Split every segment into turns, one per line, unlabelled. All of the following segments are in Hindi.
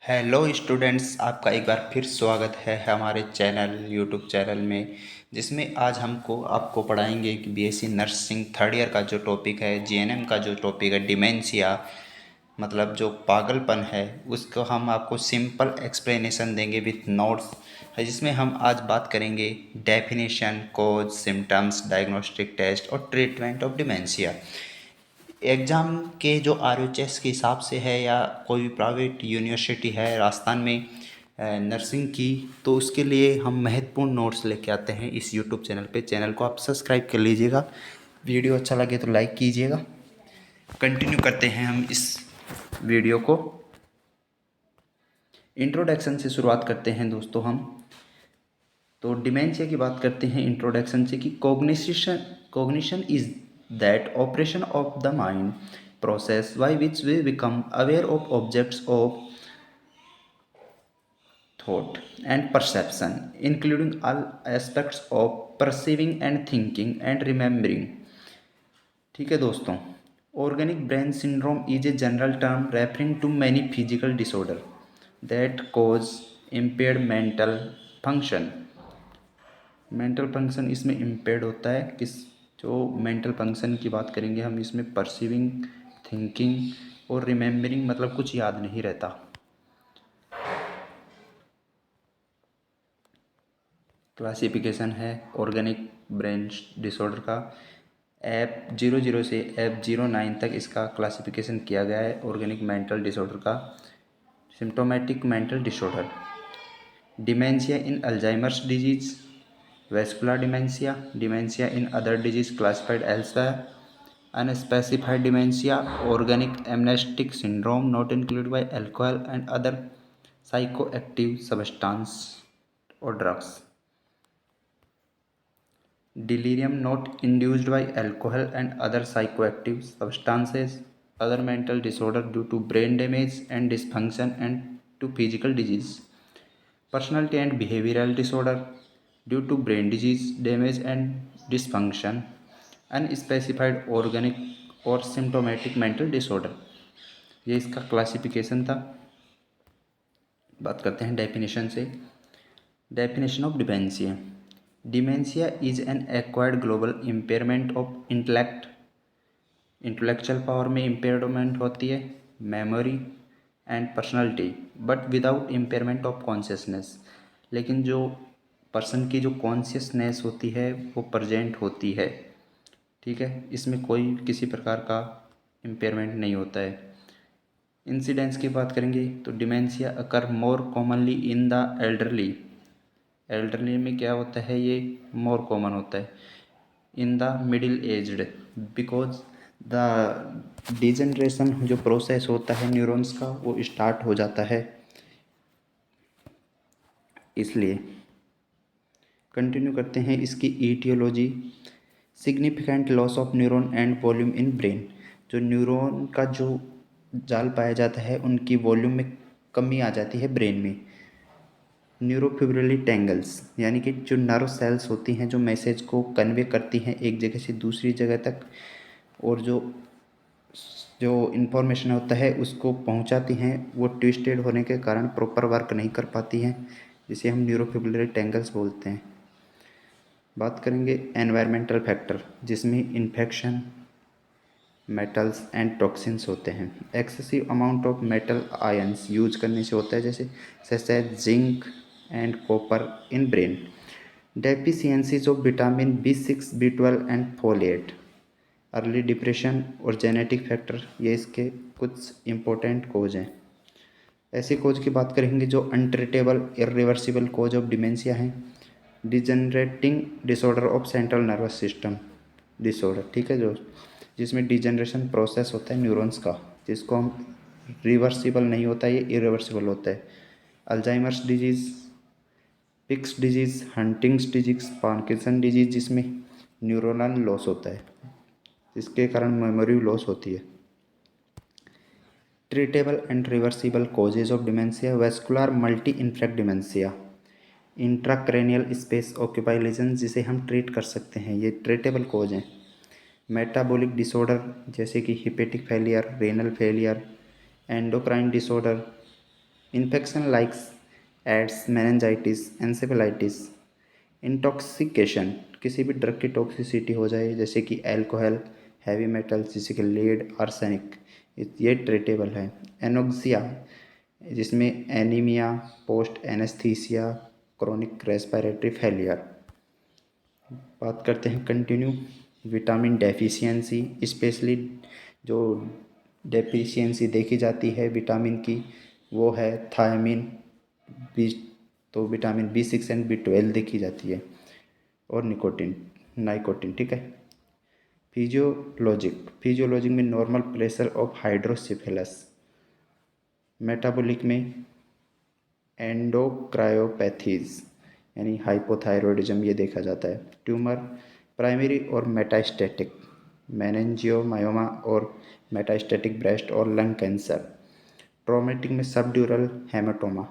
हेलो स्टूडेंट्स, आपका एक बार फिर स्वागत है हमारे चैनल यूट्यूब चैनल में, जिसमें आज आपको पढ़ाएंगे कि बीएससी नर्सिंग थर्ड ईयर का जो टॉपिक है, जीएनएम का जो टॉपिक है डिमेंशिया, मतलब जो पागलपन है, उसको हम आपको सिंपल एक्सप्लेनेशन देंगे विथ नोट्स है, जिसमें हम आज बात करेंगे डेफिनेशन, कोज, सिम्टम्स, डायग्नोस्टिक टेस्ट और ट्रीटमेंट ऑफ डिमेंशिया। एग्ज़ाम के जो आरएचएस के हिसाब से है या कोई भी प्राइवेट यूनिवर्सिटी है राजस्थान में नर्सिंग की, तो उसके लिए हम महत्वपूर्ण नोट्स लेके आते हैं इस यूट्यूब चैनल पे। चैनल को आप सब्सक्राइब कर लीजिएगा, वीडियो अच्छा लगे तो लाइक कीजिएगा। कंटिन्यू करते हैं हम इस वीडियो को। इंट्रोडक्शन से शुरुआत करते हैं दोस्तों हम। तो डिमेंशिया की बात करते हैं इंट्रोडक्शन से कि cognition is that operation of the mind process by which we become aware of objects of thought and perception, including all aspects of perceiving and thinking and remembering। ठीक है दोस्तों, organic brain syndrome is a general term referring to many physical disorder that cause impaired mental function. Mental function इसमें इम्पेयर्ड होता है। किस जो मेंटल फंक्शन की बात करेंगे हम इसमें परसीविंग, थिंकिंग और रिमेम्बरिंग, मतलब कुछ याद नहीं रहता। क्लासिफिकेशन है ऑर्गेनिक ब्रेन डिसऑर्डर का। F00 से F09 तक इसका क्लासिफिकेशन किया गया है ऑर्गेनिक मेंटल डिसऑर्डर का। Symptomatic mental disorder, dementia in Alzheimer's disease, vascular dementia, dementia in other disease classified elsewhere, unspecified dementia, organic amnestic syndrome not included by alcohol and other psychoactive substance और drugs, delirium not induced by alcohol and other psychoactive substances, other mental disorder due to brain damage and dysfunction and to physical disease, personality and behavioral disorder due to brain disease, damage and dysfunction, unspecified organic और सिम्टोमेटिक मेंटल डिसऑर्डर। ये इसका क्लासिफिकेशन था। बात करते हैं डेफिनेशन से। Definition of dementia, dementia is an acquired global impairment of intellect, intellectual power में इम्पेयरमेंट होती है, memory and personality, but without impairment of consciousness. लेकिन जो पर्सन की जो कॉन्शियसनेस होती है वो प्रेजेंट होती है। ठीक है, इसमें कोई किसी प्रकार का इम्पेयरमेंट नहीं होता है। इंसिडेंस की बात करेंगे तो dementia occur more commonly in the elderly, elderly में क्या होता है, ये मोर कॉमन होता है। In the middle aged, because the degeneration जो प्रोसेस होता है न्यूरॉन्स का वो स्टार्ट हो जाता है, इसलिए। कंटिन्यू करते हैं इसकी aetiology. Significant loss of neuron and volume in brain, जो न्यूरॉन का जो जाल पाया जाता है उनकी वॉल्यूम में कमी आ जाती है ब्रेन में। न्यूरोफिब्रिली टेंगल्स, यानी कि जो नर्व सेल्स होती हैं जो मैसेज को कन्वे करती हैं एक जगह से दूसरी जगह तक, और जो जो इन्फॉर्मेशन होता है उसको पहुंचाती हैं, वो ट्विस्टेड होने के कारण प्रॉपर वर्क नहीं कर पाती हैं, जिसे हम न्यूरोफिब्रिली टेंगल्स बोलते हैं। बात करेंगे एनवायरमेंटल फैक्टर, जिसमें इन्फेक्शन, मेटल्स एंड टॉक्सिन्स होते हैं। Excessive amount of metal ions use करने से होता है, जैसे zinc and copper in brain. Deficiencies of vitamin B6, B12 and folate, early depression और जेनेटिक फैक्टर, ये इसके कुछ इम्पोर्टेंट कोज हैं। ऐसी कोज की बात करेंगे जो untreatable irreversible cause of dementia हैं। Degenerating disorder of central nervous system disorder, ठीक है, जो जिसमें डिजनरेशन प्रोसेस होता है न्यूरॉन्स का, जिसको हम रिवर्सिबल नहीं होता, ये इरिवर्सिबल होता है। Alzheimer's disease, Pick's disease, Huntington's disease, Parkinson disease, जिसमें न्यूरोनल लॉस होता है, जिसके कारण मेमोरी लॉस होती है। Treatable and reversible causes of dementia, vascular multi infarct dementia, intracranial space occupy lesion, जिसे हम ट्रीट कर सकते हैं, ये ट्रीटेबल कॉज हैं। मेटाबॉलिक डिसऑर्डर जैसे कि hepatic failure, renal failure, endocrine disorder, infection likes AIDS meningitis encephalitis. Intoxication, किसी भी ड्रग की टॉक्सिसिटी हो जाए जैसे कि अल्कोहल, हैवी मेटल जैसे कि लीड, आर्सेनिक, ये ट्रीटेबल है। एनोक्सिया, जिसमें anaemia, post anaesthesia, chronic respiratory failure. बात करते हैं कंटिन्यू। विटामिन डेफिशिएंसी, स्पेशली जो डेफिशिएंसी देखी जाती है विटामिन की वो है थायमिन, बी, तो विटामिन B6 एंड B12 देखी जाती है, और निकोटिन, नाइकोटिन। ठीक है। फिजियोलॉजिक में नॉर्मल प्रेशर ऑफ हाइड्रोसिफिलस। मेटाबॉलिक में एंडोक्रायोपैथीज यानी हाइपोथायरॉयडिज्म ये देखा जाता है। ट्यूमर प्राइमरी और मेटास्टैटिक, मेनिंजियोमायोमा और मेटास्टैटिक ब्रेस्ट और लंग कैंसर। ट्रॉमेटिक में सबड्यूरल हेमाटोमा।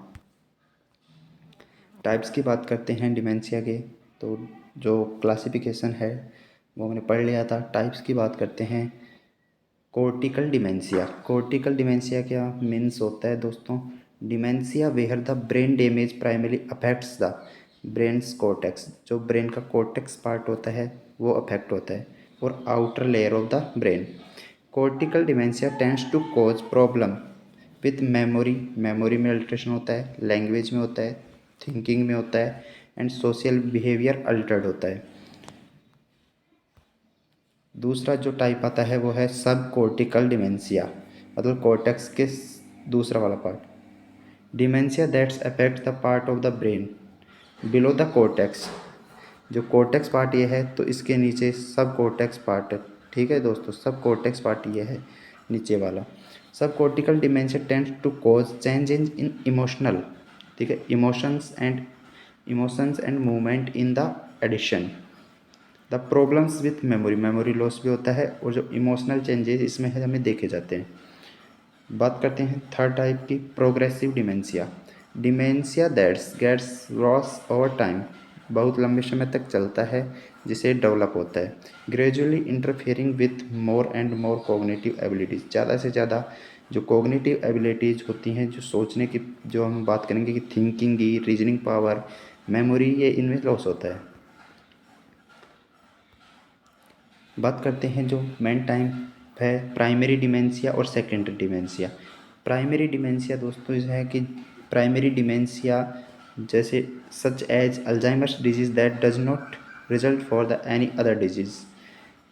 टाइप्स की बात करते हैं डिमेंशिया के, तो जो क्लासिफिकेशन है वो मैंने पढ़ लिया था। टाइप्स की बात करते हैं। कोर्टिकल डिमेंशिया क्या मीन्स होता है दोस्तों? Dementia where the brain damage primary affects the brain's cortex, जो ब्रेन का कोर्टेक्स पार्ट होता है वो अफेक्ट होता है, और outer layer of the brain. Cortical dementia tends to cause problem with memory में अल्ट्रेशन होता है, लैंग्वेज में होता है, थिंकिंग में होता है, एंड सोशल बिहेवियर अल्टर्ड होता है। दूसरा जो टाइप आता है वो है सब कोर्टिकल डिमेंशिया, मतलब कोर्टेक्स के दूसरा वाला part. Dementia that's affect the part of the brain below the cortex, जो कोर्टेक्स पार्ट ये है तो इसके नीचे सब कोर्टेक्स पार्ट है। ठीक है दोस्तों, सब कोर्टेक्स पार्ट ये है नीचे वाला। Subcortical dementia tends to cause change in emotional, ठीक है, emotions and movement in the addition. The problems with memory loss भी होता है, और जो इमोशनल चेंजेस इसमें हमें देखे जाते हैं। बात करते हैं थर्ड टाइप की, progressive dementia that's gets loss over time, बहुत लंबे समय तक चलता है जिसे डेवलप होता है। Gradually interfering with more and more cognitive abilities, ज़्यादा से ज़्यादा जो कोग्निटिव एबिलिटीज़ होती हैं, जो सोचने की, जो हम बात करेंगे कि थिंकिंग की, रीजनिंग पावर, मेमोरी, ये इनमें लॉस होता है। बात करते हैं जो मेन टाइप है प्राइमरी डिमेंशिया और सेकेंडरी डिमेंशिया। प्राइमरी डिमेंशिया दोस्तों यह है कि प्राइमरी डिमेंशिया जैसे such as Alzheimer's disease that does not result for the any other disease,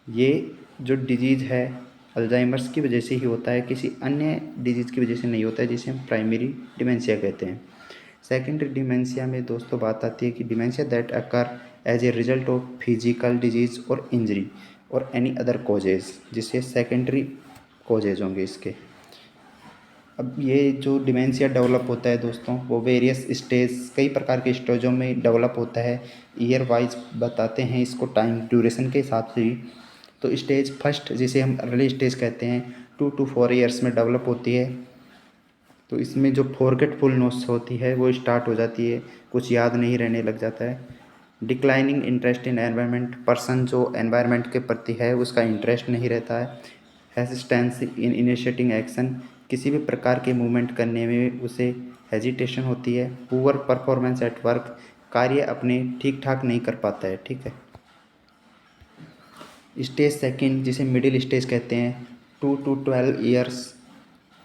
ये जो डिजीज़ है अल्जाइमर्स की वजह से ही होता है, किसी अन्य डिजीज़ की वजह से नहीं होता है, जिसे हम प्राइमरी डिमेंशिया कहते हैं। सेकेंडरी डिमेंशिया में दोस्तों बात आती है कि dementia that occur as a result of physical disease और इंजरी और एनी अदर कॉजेज़, जिससे सेकेंडरी कॉजेज़ होंगे इसके। अब ये जो डिमेंशिया डेवलप होता है दोस्तों वो वेरियस स्टेज, कई प्रकार के स्टेजों में डेवलप होता है। ईयर वाइज बताते हैं इसको टाइम ड्यूरेशन के हिसाब से ही। तो स्टेज फर्स्ट जिसे हम अर्ली स्टेज कहते हैं 2 to 4 ईयर्स में डेवलप होती है। तो इसमें जो फॉरगेटफुलनेस होती है वो स्टार्ट हो जाती है, कुछ याद नहीं रहने लग जाता है। Declining interest in environment, person जो एनवायरनमेंट के प्रति है उसका इंटरेस्ट नहीं रहता है। हेजिटेंस इन इनिशिएटिंग एक्शन, किसी भी प्रकार के मूवमेंट करने में उसे हेजिटेशन होती है। पुअर परफॉर्मेंस एट वर्क, कार्य अपने ठीक ठाक नहीं कर पाता है। ठीक है। स्टेज सेकंड जिसे मिडिल स्टेज कहते हैं 2 to 12 ईयर्स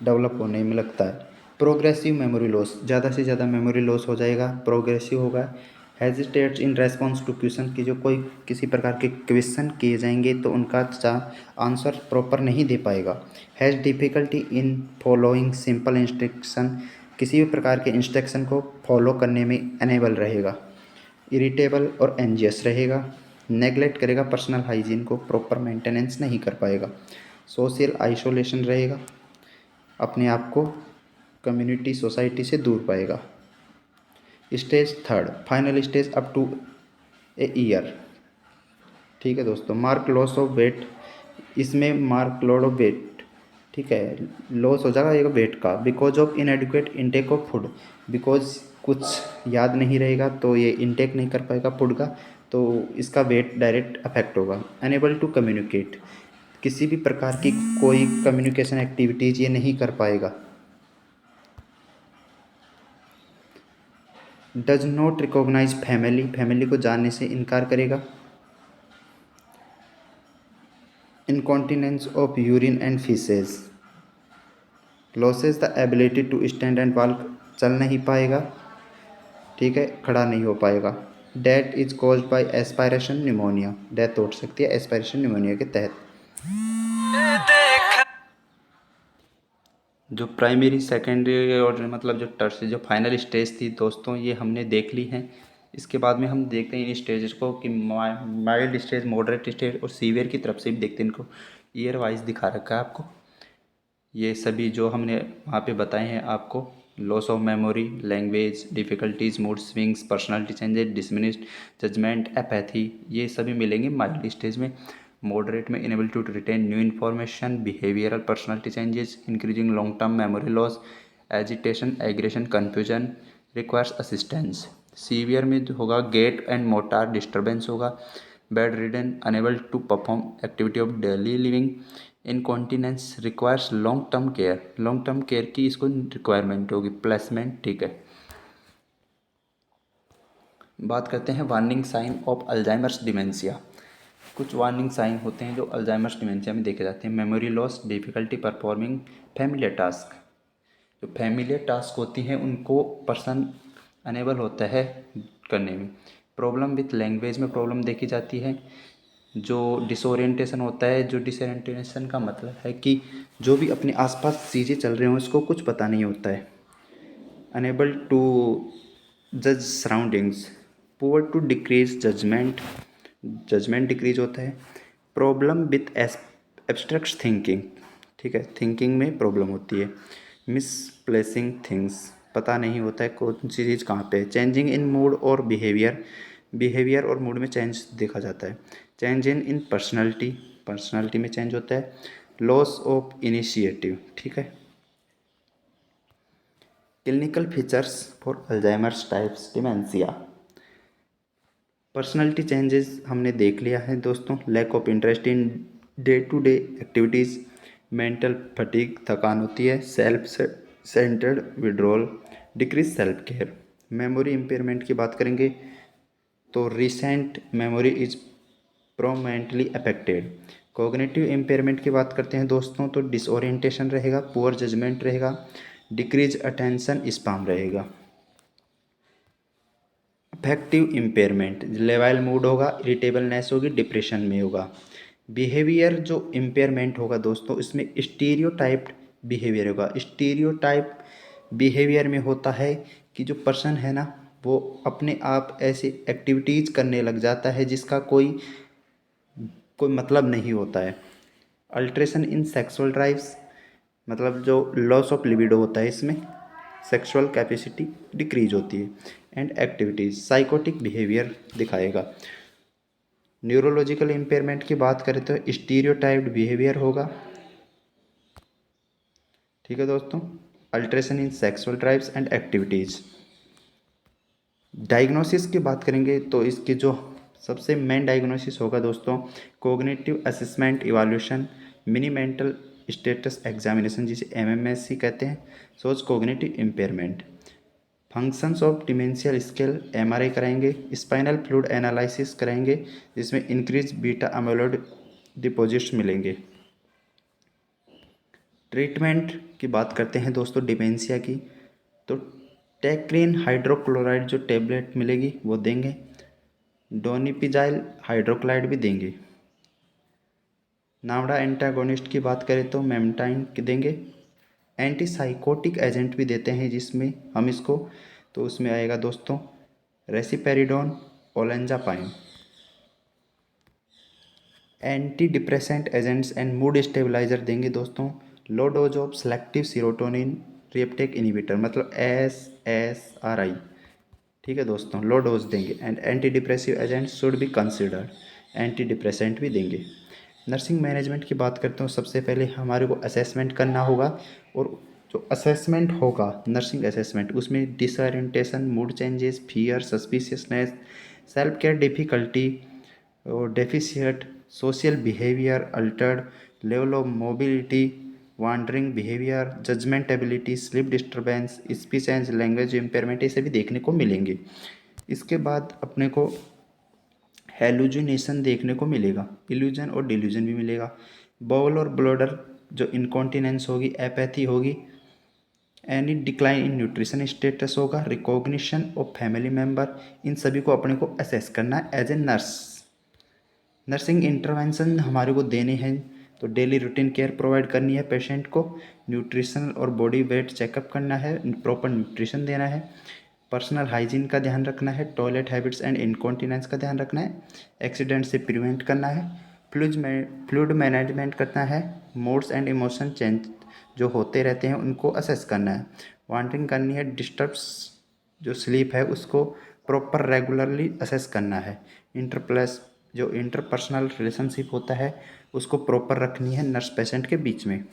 डेवलप होने में लगता है। प्रोग्रेसिव मेमोरी लॉस, ज़्यादा से ज़्यादा मेमोरी लॉस हो जाएगा, प्रोग्रेसिव होगा। Hesitates in response to question, की जो कोई किसी प्रकार के क्वेश्चन किए जाएंगे तो उनका आंसर प्रॉपर नहीं दे पाएगा। Has difficulty in following simple instruction, किसी भी प्रकार के इंस्ट्रक्शन को फॉलो करने में अनेबल रहेगा। इरिटेबल और एंजियस रहेगा। नेगलेक्ट करेगा पर्सनल हाइजीन को, प्रॉपर मेंटेनेंस नहीं कर पाएगा। सोशल आइसोलेशन रहेगा, अपने आप को कम्युनिटी सोसाइटी से दूर पाएगा। Stage third final stage up to a year. ठीक है दोस्तों। मार्क लॉस ऑफ वेट, इसमें मार्क लॉस ऑफ वेट, ठीक है, लॉस हो जाएगा ये वेट का, because of inadequate intake of food, because कुछ याद नहीं रहेगा तो ये इनटेक नहीं कर पाएगा फूड का, तो इसका वेट डायरेक्ट अफेक्ट होगा। अनेबल टू कम्युनिकेट, किसी भी प्रकार की कोई कम्युनिकेशन एक्टिविटीज़ ये नहीं कर पाएगा। Does not recognise family, family को जानने से इनकार करेगा। Incontinence of urine and faeces, loses the ability to stand and walk, चल नहीं पाएगा, ठीक है, खड़ा नहीं हो पाएगा। Death is caused by aspiration pneumonia, death हो सकती है एस्पायरेशन निमोनिया के तहत। जो प्राइमरी सेकेंडरी और मतलब जो टर्सरी जो फाइनल स्टेज थी दोस्तों, ये हमने देख ली हैं। इसके बाद में हम देखते हैं इन स्टेजेस को कि माइल्ड स्टेज, मॉडरेट स्टेज और सीवियर की तरफ से भी देखते हैं। इनको ईयर वाइज दिखा रखा है आपको। ये सभी जो हमने वहाँ पे बताए हैं आपको, loss of memory, language difficulties, mood swings, personality changes, dismissed judgement, apathy, ये सभी मिलेंगे माइल्ड स्टेज में। मॉडरेट में unable to retain new information, behavioural personality changes, increasing long term memory loss, agitation, aggression, confusion, requires assistance. Severe में जो होगा गेट एंड मोटार डिस्टर्बेंस होगा, bedridden, unable to perform activity of daily living, incontinence, requires long term care, long term care की इसको रिक्वायरमेंट होगी, प्लेसमेंट, ठीक है। बात करते हैं warning sign of Alzheimer's dementia. कुछ वार्निंग साइन होते हैं जो अल्जाइमर्स डिमेंशिया में देखे जाते हैं। Memory loss, difficulty performing familiar task, जो फैमिलियर टास्क होती हैं उनको पर्सन अनेबल होता है करने में। प्रॉब्लम विथ लैंग्वेज में प्रॉब्लम देखी जाती है। जो डिसोरिएंटेशन होता है, जो डिसोरिएंटेशन का मतलब है कि जो भी अपने आसपास चीज़ें चल रही हों उसको कुछ पता नहीं होता है। अनेबल टू जज surroundings, poor to decrease judgement, judgement decrease होता है। प्रॉब्लम विथ एब्स्ट्रैक्ट थिंकिंग, ठीक है, थिंकिंग में प्रॉब्लम होती है। मिसप्लेसिंग थिंग्स, पता नहीं होता है कौन सी चीज़ कहाँ पे है। चेंजिंग इन मूड और बिहेवियर, बिहेवियर और मूड में चेंज देखा जाता है। चेंज इन पर्सनालिटी, पर्सनालिटी में चेंज होता है। लॉस ऑफ इनिशिएटिव, ठीक है। Clinical features for Alzheimer's types dementia. Personality changes हमने देख लिया है दोस्तों। Lack of interest in day to day activities, mental fatigue, थकान होती है। Self centred withdrawal, decrease self care. Memory impairment की बात करेंगे तो recent memory is prominently affected. Cognitive impairment की बात करते हैं दोस्तों तो डिसओरिएंटेशन रहेगा, पुअर जजमेंट रहेगा, डिक्रीज अटेंशन स्पैम रहेगा। अफेक्टिव इम्पेयरमेंट, लेवाइल मूड होगा, इरिटेबलनेस होगी, डिप्रेशन में होगा। बिहेवियर जो इम्पेयरमेंट होगा दोस्तों, इसमें स्टीरियोटाइप्ड बिहेवियर होगा। स्टीरियोटाइप बिहेवियर में होता है कि जो पर्सन है ना वो अपने आप ऐसी एक्टिविटीज़ करने लग जाता है जिसका कोई कोई मतलब नहीं होता है। अल्ट्रेशन इन सेक्सुअल ड्राइव्स, मतलब जो लॉस ऑफ लिबिडो होता है इसमें, सेक्सुअल कैपेसिटी डिक्रीज होती है। एंड एक्टिविटीज़, साइकोटिक बिहेवियर दिखाएगा। न्यूरोलॉजिकल इम्पेयरमेंट की बात करें तो स्टीरियोटाइप्ड बिहेवियर होगा, ठीक है दोस्तों। Alteration in sexual drives and activities. Diagnosis की बात करेंगे तो इसकी जो सबसे मेन डायग्नोसिस होगा दोस्तों, cognitive assessment evaluation, mini mental status examination जिसे MMSE कहते हैं, सोच cognitive impairment. Functions of dementia scale, MRI कराएंगे, स्पाइनल फ्लूइड एनालिसिस कराएंगे जिसमें इंक्रीज बीटा अमाइलॉइड डिपॉजिट्स मिलेंगे। ट्रीटमेंट की बात करते हैं दोस्तों डिमेंशिया की तो टेक्रीन हाइड्रोक्लोराइड जो टेबलेट मिलेगी वो देंगे, डोनिपिजाइल हाइड्रोक्लाइड भी देंगे। नावडा एंटागोनिस्ट की बात करें तो मेमटाइन देंगे। एंटीसाइकोटिक एजेंट भी देते हैं जिसमें हम इसको, तो उसमें आएगा दोस्तों risperidone, olanzapine. Antidepressant agents and mood stabiliser देंगे दोस्तों, low dose of selective serotonin reuptake inhibitor, मतलब SSRI, ठीक है दोस्तों, लो डोज देंगे। And anti depressive agent should be considered, antidepressant भी देंगे। नर्सिंग मैनेजमेंट की बात करते हो, सबसे पहले हमारे को असेसमेंट करना होगा, और जो असेसमेंट होगा नर्सिंग असेसमेंट उसमें disorientation, mood changes, fear, suspiciousness, self care difficulty और deficient, social behaviour altered, level of mobility, wandering behaviour, judgement ability, sleep disturbance, speech and language impairment, ये सभी देखने को मिलेंगे। इसके बाद अपने को हेलुजिनेशन देखने को मिलेगा, इल्यूजन और डिल्यूजन भी मिलेगा। बाउल और ब्लैडर जो इनकॉन्टिनेंस होगी, एपैथी होगी, any decline in nutrition status होगा, रिकॉग्निशन ऑफ फैमिली मेम्बर, इन सभी को अपने को असेस करना है as a nurse. Nursing intervention हमारे को देने हैं, तो डेली रूटीन केयर प्रोवाइड करनी है पेशेंट को, न्यूट्रिशन और बॉडी वेट चेकअप करना है, प्रॉपर न्यूट्रिशन देना है, पर्सनल हाइजीन का ध्यान रखना है, टॉयलेट हैबिट्स एंड इनकॉन्टिनेंस का ध्यान रखना है, एक्सीडेंट से प्रिवेंट करना है, फ्लूइड मैनेजमेंट करना है, मूड्स एंड इमोशन चेंज जो होते रहते हैं उनको असेस करना है, वांडरिंग करनी है, डिस्टर्ब्स जो स्लीप है उसको प्रॉपर रेगुलरली असेस करना है, इंटरप्लस जो इंटरपर्सनल रिलेशनशिप होता है उसको प्रॉपर रखनी है नर्स पेशेंट के बीच में।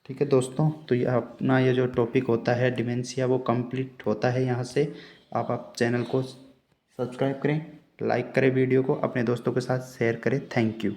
ठीक है दोस्तों, तो ये अपना ये जो टॉपिक होता है डिमेंशिया वो कंप्लीट होता है यहाँ से। आप चैनल को सब्सक्राइब करें, लाइक करें, वीडियो को अपने दोस्तों के साथ शेयर करें। Thank you.